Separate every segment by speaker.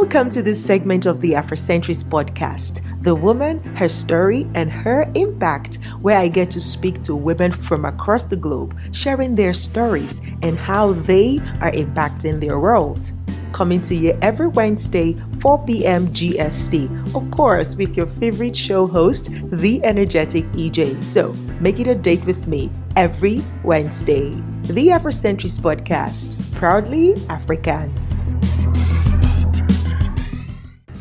Speaker 1: Welcome to this segment of the Afrocentrist podcast, The Woman, Her Story, and Her Impact, where I get to speak to women from across the globe, sharing their stories and how they are impacting their world. Coming to you every Wednesday, 4 p.m. GST, of course, with your favorite show host, the energetic EJ. So make it a date with me every Wednesday. The Afrocentrist podcast, proudly African.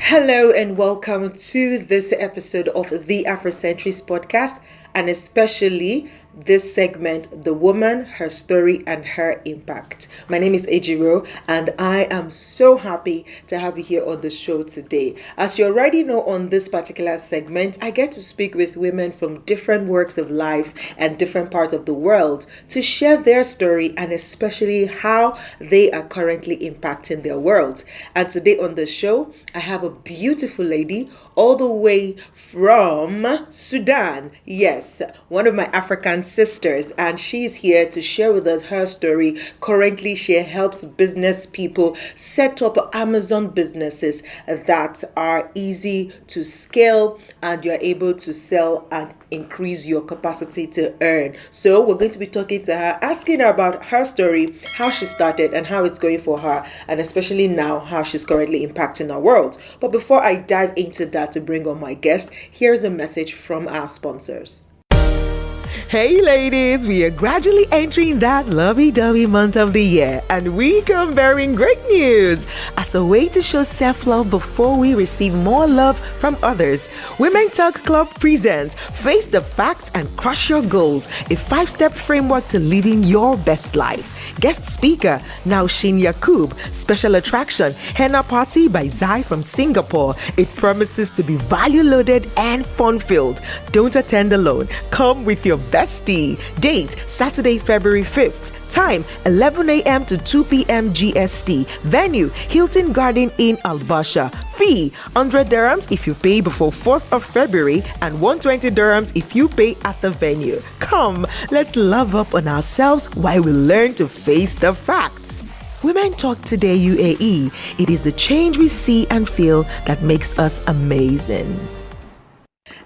Speaker 1: Hello and welcome to this episode of the Afrocentrist podcast, and especially this segment, The Woman, Her Story, and Her Impact. My name is Ejiro, and I am so happy to have you here on the show today. As you already know, on this particular segment, I get to speak with women from different walks of life and different parts of the world to share their story and especially how they are currently impacting their world. And today on the show, I have a beautiful lady all the way from Sudan. Yes, one of my African sisters, and she's here to share with us her story. Currently, she helps business people set up Amazon businesses that are easy to scale and you're able to sell and increase your capacity to earn. So we're going to be talking to her, asking her about her story, how she started and how it's going for her, and especially now how she's currently impacting our world. But before I dive into that to bring on my guest, here's a message from our sponsors. Hey ladies, we are gradually entering that lovey-dovey month of the year, and we come bearing great news. As a way to show self-love before we receive more love from others, Women Talk Club presents Face the Facts and Crush Your Goals, a 5-step framework to living your best life. Guest speaker, Naushin Yakub. Special attraction, Henna Party by Zai from Singapore. It promises to be value-loaded and fun-filled. Don't attend alone. Come with your bestie. Date, Saturday, February 5th. Time, 11 a.m. to 2 p.m. GST. Venue, Hilton Garden Inn, Albasha. Fee, 100 dirhams if you pay before 4th of February and 120 dirhams if you pay at the venue. Come, let's love up on ourselves while we learn to face the facts. Women Talk Today UAE. It is the change we see and feel that makes us amazing.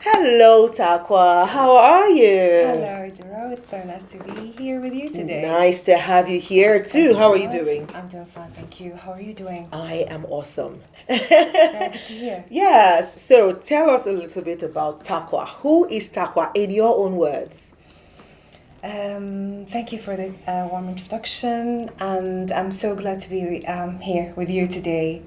Speaker 1: Hello, Taqua. How are you?
Speaker 2: Hello, Jero. It's so nice to be here with you today.
Speaker 1: Nice to have you here too. How are you doing?
Speaker 2: I'm doing fine, thank you. How are you doing?
Speaker 1: I am awesome.
Speaker 2: Very good to hear.
Speaker 1: Yes. So tell us a little bit about Taqua. Who is Taqua in your own words?
Speaker 2: Thank you for the warm introduction, and I'm so glad to be here with you today.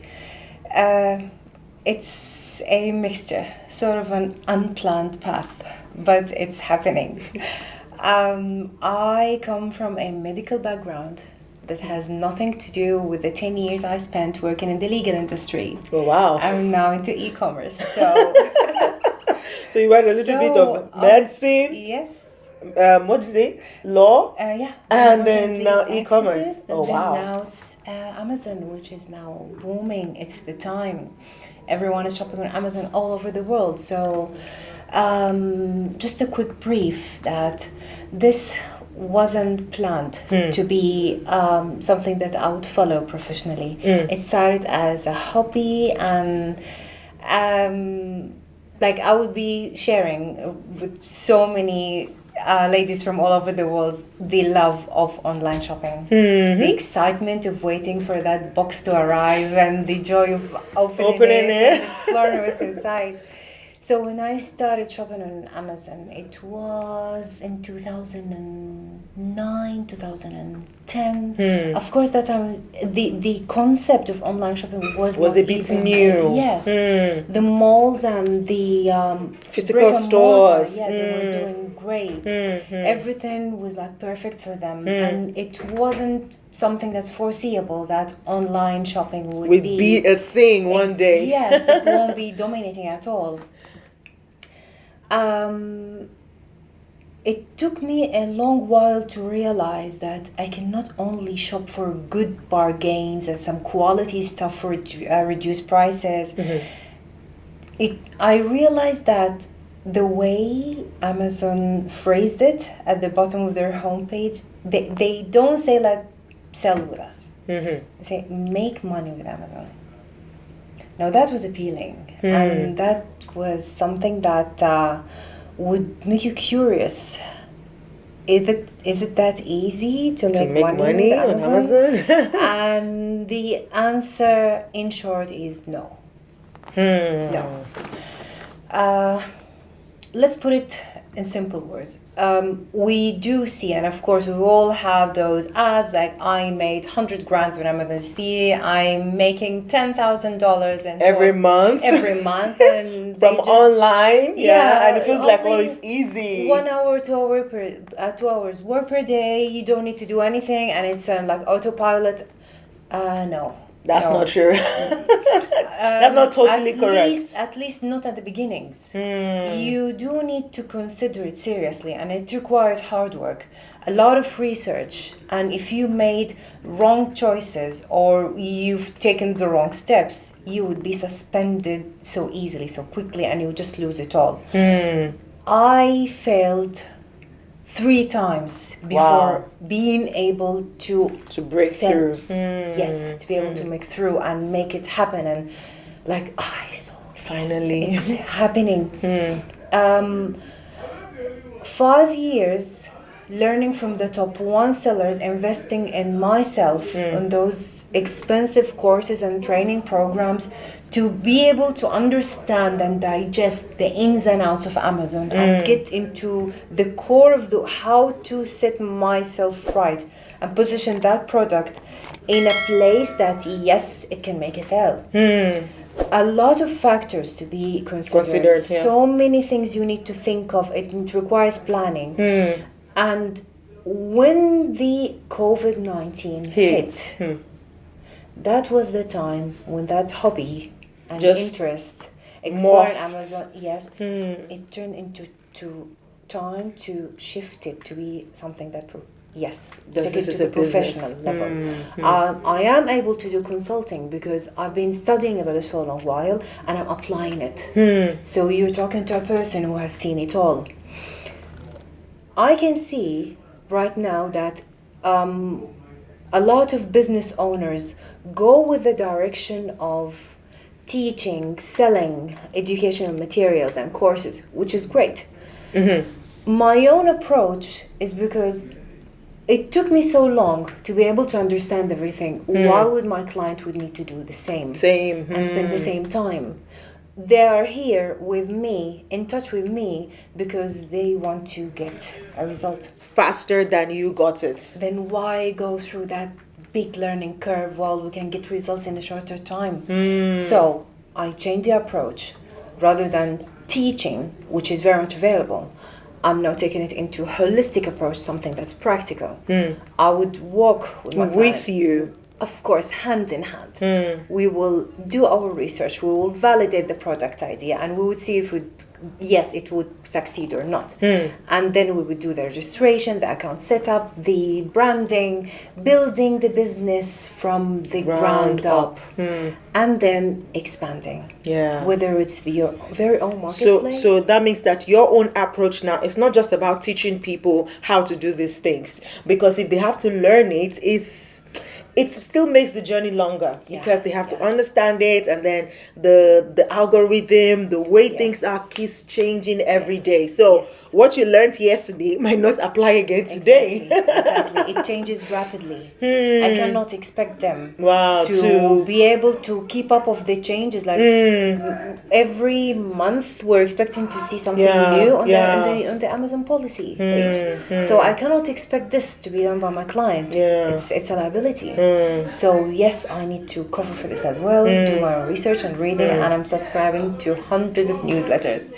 Speaker 2: It's a mixture, sort of an unplanned path, but it's happening. I come from a medical background that has nothing to do with the 10 years I spent working in the legal industry.
Speaker 1: Oh, wow.
Speaker 2: I'm now into e-commerce. So,
Speaker 1: so you went a little bit of medicine?
Speaker 2: Yes.
Speaker 1: What did you say? Law?
Speaker 2: Yeah.
Speaker 1: And then now e-commerce. Oh, wow.
Speaker 2: Now it's Amazon, which is now booming. It's the time. Everyone is shopping on Amazon all over the world. So just a quick brief that this wasn't planned to be something that I would follow professionally. It started as a hobby, and I would be sharing with so many ladies from all over the world the love of online shopping, the excitement of waiting for that box to arrive, and the joy of opening it and exploring what's inside. So when I started shopping on Amazon, it was in 2009, 2010. Of course, that time the concept of online shopping was
Speaker 1: a bit new.
Speaker 2: Yes, the malls and the
Speaker 1: physical stores.
Speaker 2: They were doing great. Everything was like perfect for them, and it wasn't something that's foreseeable that online shopping would
Speaker 1: be a thing one day.
Speaker 2: Yes, it won't be dominating at all. It took me a long while to realize that I can not only shop for good bargains and some quality stuff for reduced prices. I realized that the way Amazon phrased it at the bottom of their homepage, they don't say like sell with us. They say make money with Amazon. Now that was appealing, and that was something that would make you curious. Is it that easy to make money
Speaker 1: on Amazon?
Speaker 2: And the answer, in short, is no. No. Let's put it in simple words. We do see, and of course we all have those ads like, I made 100 grand when I'm on the sea, I'm making $10,000
Speaker 1: every month,
Speaker 2: and
Speaker 1: from online, and it feels like,
Speaker 2: only
Speaker 1: it's easy.
Speaker 2: 1 hour, 2 hours work per day. You don't need to do anything, and it's like autopilot. No.
Speaker 1: That's not true. That's not totally correct.
Speaker 2: At least not at the beginnings. You do need to consider it seriously, and it requires hard work, a lot of research. And if you made wrong choices or you've taken the wrong steps, you would be suspended so easily, so quickly, and you would just lose it all. I failed 3 times before being able to
Speaker 1: break through.
Speaker 2: Yes, to be able to make through and make it happen, and like, so
Speaker 1: finally
Speaker 2: it's happening. 5 years learning from the top 1 sellers, investing in myself on those expensive courses and training programs to be able to understand and digest the ins and outs of Amazon and get into the core of how to set myself right and position that product in a place that, yes, it can make a sale. A lot of factors to be considered. So many things you need to think of. It requires planning. And when the COVID-19 hit, that was the time when that hobby and interest exploring Amazon, it turned into time to shift it to be something that take it to the professional level. I am able to do consulting because I've been studying about it for a long while and I'm applying it. So you're talking to a person who has seen it all. I can see right now that a lot of business owners go with the direction of teaching, selling educational materials and courses, which is great. My own approach is because it took me so long to be able to understand everything. Why would my client would need to do the same? And spend the same time? They are here with me, in touch with me, because they want to get a result
Speaker 1: faster than you got it.
Speaker 2: Then why go through that big learning curve while we can get results in a shorter time? So I changed the approach. Rather than teaching, which is very much available, I'm now taking it into a holistic approach, something that's practical. I would walk with my client.
Speaker 1: You.
Speaker 2: Of course, hand in hand. We will do our research, we will validate the product idea, and we would see if it would succeed or not. And then we would do the registration, the account setup, the branding, building the business from the ground up. And then expanding. Whether it's your very own marketplace.
Speaker 1: So that means that your own approach now is not just about teaching people how to do these things. Because if they have to learn it, it still makes the journey longer because they have to understand it, and then the algorithm, the way things are keeps changing every day. So what you learned yesterday might not apply again today.
Speaker 2: Exactly. It changes rapidly. I cannot expect them
Speaker 1: to
Speaker 2: be able to keep up with the changes. Like every month we're expecting to see something new on the Amazon policy page. So I cannot expect this to be done by my client. It's a liability. So yes, I need to cover for this as well, do my own research and reading, and I'm subscribing to hundreds of newsletters.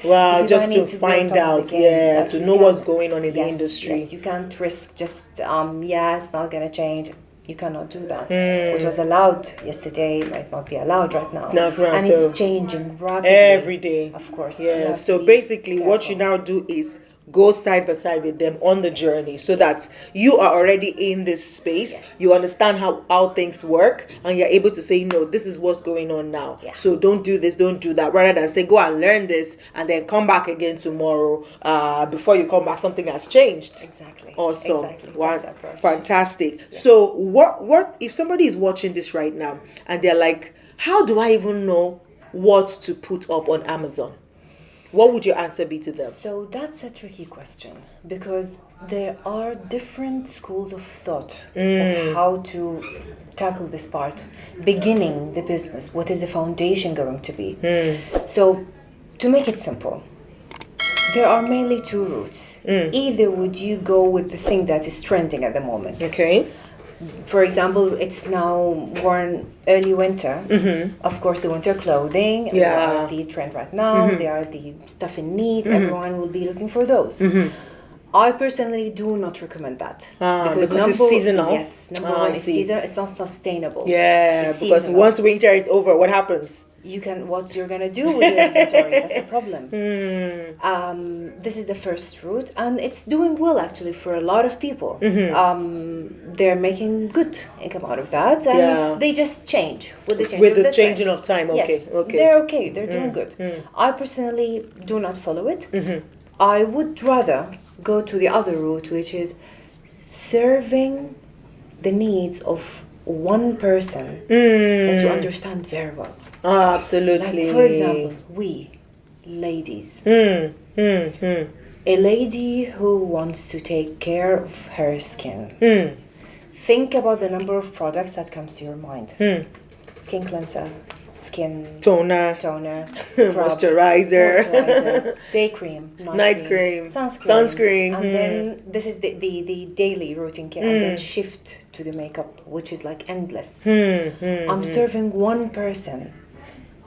Speaker 1: Just to find out, to know what's going on in the industry.
Speaker 2: Yes, you can't risk just, it's not going to change. You cannot do that. What was allowed yesterday might not be allowed right now. And it's changing rapidly.
Speaker 1: Every day.
Speaker 2: Of course.
Speaker 1: So basically what you now do is go side by side with them on the journey, so that you are already in this space. You understand how things work, and you're able to say, no, this is what's going on now. So don't do this, don't do that, rather than say, go and learn this and then come back again tomorrow. Before you come back, something has changed.
Speaker 2: Exactly.
Speaker 1: Awesome.
Speaker 2: Exactly.
Speaker 1: Wow. Fantastic. So what if somebody is watching this right now and they're like, how do I even know what to put up on Amazon, what would your answer be to them?
Speaker 2: So that's a tricky question because there are different schools of thought of how to tackle this part. Beginning the business, what is the foundation going to be? So to make it simple, there are mainly two routes. Either would you go with the thing that is trending at the moment.
Speaker 1: Okay.
Speaker 2: For example, it's now worn early winter. Of course, the winter clothing, they are the trend right now. They are the stuff in need. Everyone will be looking for those. I personally do not recommend that.
Speaker 1: Because it's seasonal?
Speaker 2: Yes, number one, it's seasonal. It's not sustainable.
Speaker 1: Yeah,
Speaker 2: it's
Speaker 1: because
Speaker 2: seasonal.
Speaker 1: once winter is over, what happens?
Speaker 2: What you're gonna do with your inventory? That's a problem. This is the first route, and it's doing well actually for a lot of people. They're making good income out of that, and they just change with the
Speaker 1: changing of time. Okay,
Speaker 2: yes,
Speaker 1: okay,
Speaker 2: they're okay. They're doing good. I personally do not follow it. I would rather go to the other route, which is serving the needs of one person that you understand very well.
Speaker 1: Absolutely.
Speaker 2: Like, for example, we ladies. A lady who wants to take care of her skin. Think about the number of products that comes to your mind. Skin cleanser, skin
Speaker 1: toner,
Speaker 2: scrub,
Speaker 1: moisturizer,
Speaker 2: day cream,
Speaker 1: night cream,
Speaker 2: sunscreen. And then this is the daily routine care, and then shift to the makeup, which is like endless. I'm serving one person.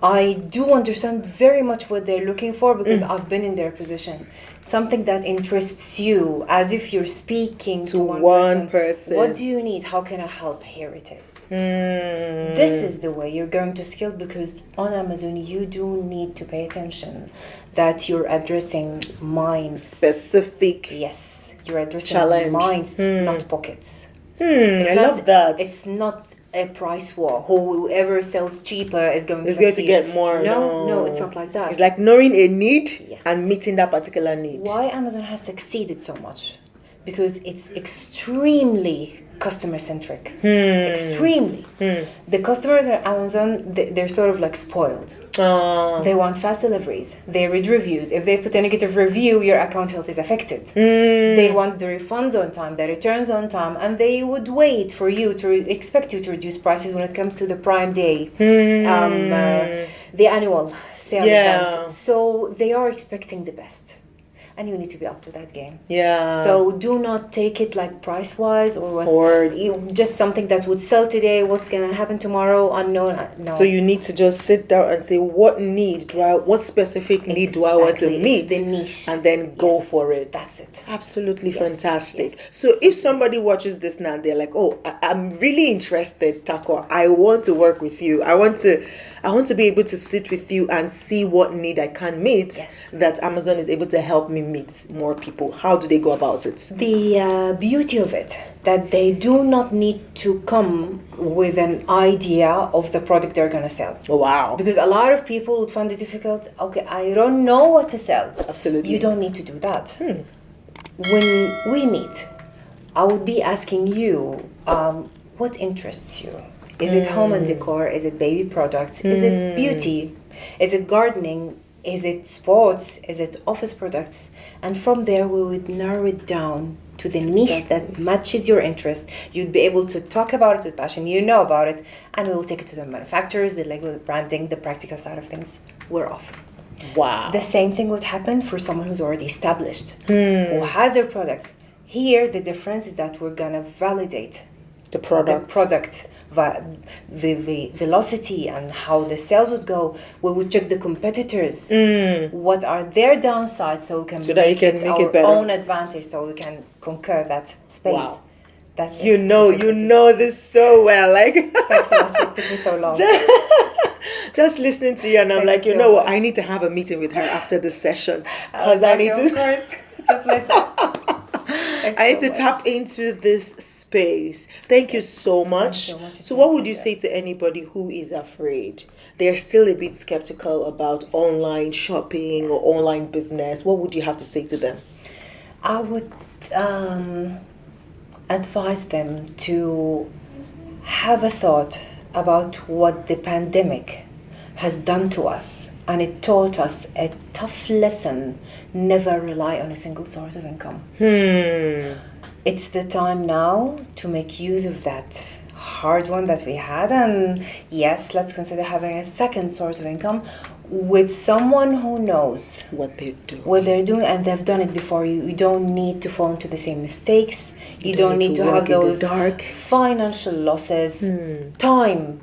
Speaker 2: I do understand very much what they're looking for because I've been in their position. Something that interests you, as if you're speaking to one person. What do you need? How can I help? Here it is. This is the way you're going to scale, because on Amazon you do need to pay attention that you're addressing minds.
Speaker 1: Specific.
Speaker 2: Yes, you're addressing
Speaker 1: challenge.
Speaker 2: Minds, not pockets.
Speaker 1: I love that.
Speaker 2: It's not a price war. Whoever sells cheaper is going
Speaker 1: to get more.
Speaker 2: No, it's not like that.
Speaker 1: It's like knowing a need and meeting that particular need.
Speaker 2: Why Amazon has succeeded so much? Because it's extremely customer centric. Extremely. The customers at Amazon, they're sort of like spoiled. They want fast deliveries. They read reviews. If they put a negative review, your account health is affected. They want the refunds on time, the returns on time, and they would wait for you to expect you to reduce prices when it comes to the Prime Day, the annual sale event. So they are expecting the best. And you need to be up to that game. So do not take it like price-wise or just something that would sell today. What's going to happen tomorrow? Unknown. No.
Speaker 1: So you need to just sit down and say, what need do I? What specific need do I want to meet?
Speaker 2: It's the niche.
Speaker 1: And then go for it.
Speaker 2: That's it.
Speaker 1: Absolutely fantastic. So if somebody watches this now, they're like, oh, I'm really interested, Taqua. I want to work with you. I want to be able to sit with you and see what need I can meet that Amazon is able to help me meet more people. How do they go about it?
Speaker 2: The beauty of it, that they do not need to come with an idea of the product they're going to sell.
Speaker 1: Oh, wow.
Speaker 2: Because a lot of people would find it difficult. Okay, I don't know what to sell.
Speaker 1: Absolutely.
Speaker 2: You don't need to do that. When we meet, I would be asking you, what interests you? Is it home and decor? Is it baby products? Is it beauty? Is it gardening? Is it sports? Is it office products? And from there, we would narrow it down to the niche that matches your interest. You'd be able to talk about it with passion. You know about it. And we will take it to the manufacturers, the legal, the branding, the practical side of things. We're off.
Speaker 1: Wow.
Speaker 2: The same thing would happen for someone who's already established, who has their products. Here, the difference is that we're going to validate
Speaker 1: the product,
Speaker 2: the velocity and how the sales would go. We would check the competitors. What are their downsides, so we can make it better. Own advantage, so we can conquer that space.
Speaker 1: Wow.
Speaker 2: That's
Speaker 1: you know this so well. Like
Speaker 2: thanks so much. It took me so long.
Speaker 1: Just listening to you, and I'm like, you know what? I need to have a meeting with her after this session because I need to.
Speaker 2: Of course, it's a pleasure.
Speaker 1: I need to tap into this space. Thank you so much. So what would you say to anybody who is afraid? They're still a bit skeptical about online shopping or online business. What would you have to say to them?
Speaker 2: I would advise them to have a thought about what the pandemic has done to us, and it taught us a tough lesson: never rely on a single source of income. It's the time now to make use of that hard one that we had, and yes, let's consider having a second source of income with someone who knows
Speaker 1: what they're
Speaker 2: doing, and they've done it before you. You don't need to fall into the same mistakes. You don't need to have those financial losses, time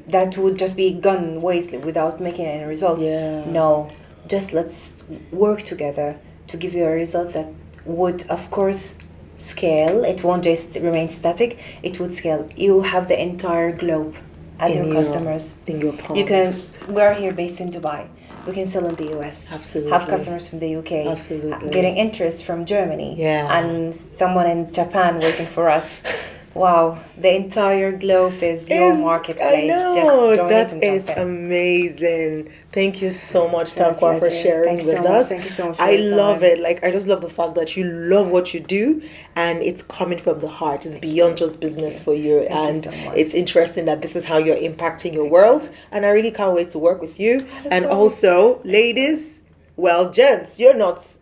Speaker 2: that would just be gone wastely without making any results. No, just let's work together to give you a result that would, of course, scale. It won't just remain static. It would scale. You have the entire globe as your customers.
Speaker 1: In your palms.
Speaker 2: We're here based in Dubai. We can sell in the US.
Speaker 1: Absolutely.
Speaker 2: Have customers from the UK.
Speaker 1: Absolutely.
Speaker 2: Getting interest from Germany.
Speaker 1: Yeah.
Speaker 2: And someone in Japan waiting for us. Wow, the entire globe is your marketplace.
Speaker 1: I know,
Speaker 2: just
Speaker 1: that is amazing. Thank you so much, Taqua, for sharing with us.
Speaker 2: Thank you so much.
Speaker 1: I love it. Like, I just love the fact that you love what you do, and it's coming from the heart. It's beyond just business for you, and it's interesting that this is how you're impacting your world. And I really can't wait to work with you. And also, ladies, well, gents, you're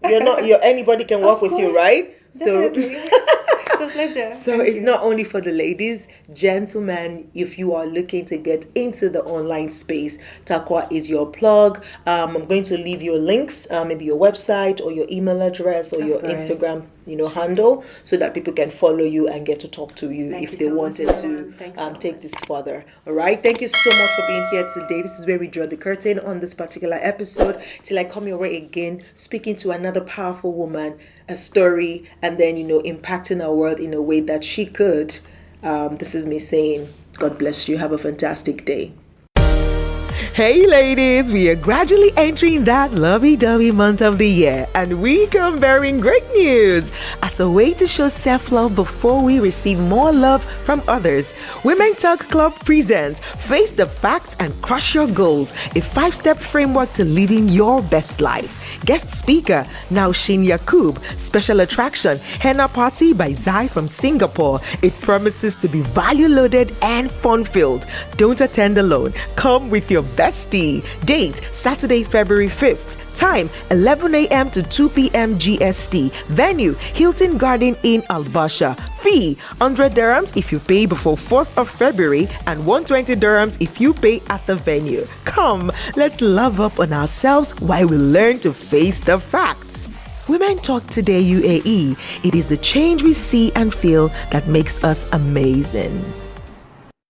Speaker 1: anybody can work with you, right? So.
Speaker 2: It's a pleasure.
Speaker 1: So it's not only for the ladies, gentlemen, if you are looking to get into the online space, Taqua is your plug. I'm going to leave your links, maybe your website or your email address or your Instagram, handle, so that people can follow you and get to talk to you if they wanted to take this further. All right. Thank you so much for being here today. This is where we draw the curtain on this particular episode till I come your way again, speaking to another powerful woman, a story, and then, impacting our world in a way that she could. This is me saying, God bless you. Have a fantastic day. Hey ladies, we are gradually entering that lovey-dovey month of the year, and we come bearing great news. As a way to show self-love before we receive more love from others, Women Talk Club presents Face the Facts and Crush Your Goals, a 5-step framework to living your best life. Guest speaker, Naushin Yakub. Special attraction, Henna Party by Zai from Singapore. It promises to be value-loaded and fun-filled. Don't attend alone. Come with your bestie. Date, Saturday, February 5th. Time, 11 a.m. to 2 p.m. GST. Venue, Hilton Garden Inn, Al Basha. Fee, 100 dirhams if you pay before 4th of February and 120 dirhams if you pay at the venue. Come, let's love up on ourselves while we learn to face the facts. Women Talk Today UAE. It is the change we see and feel that makes us amazing.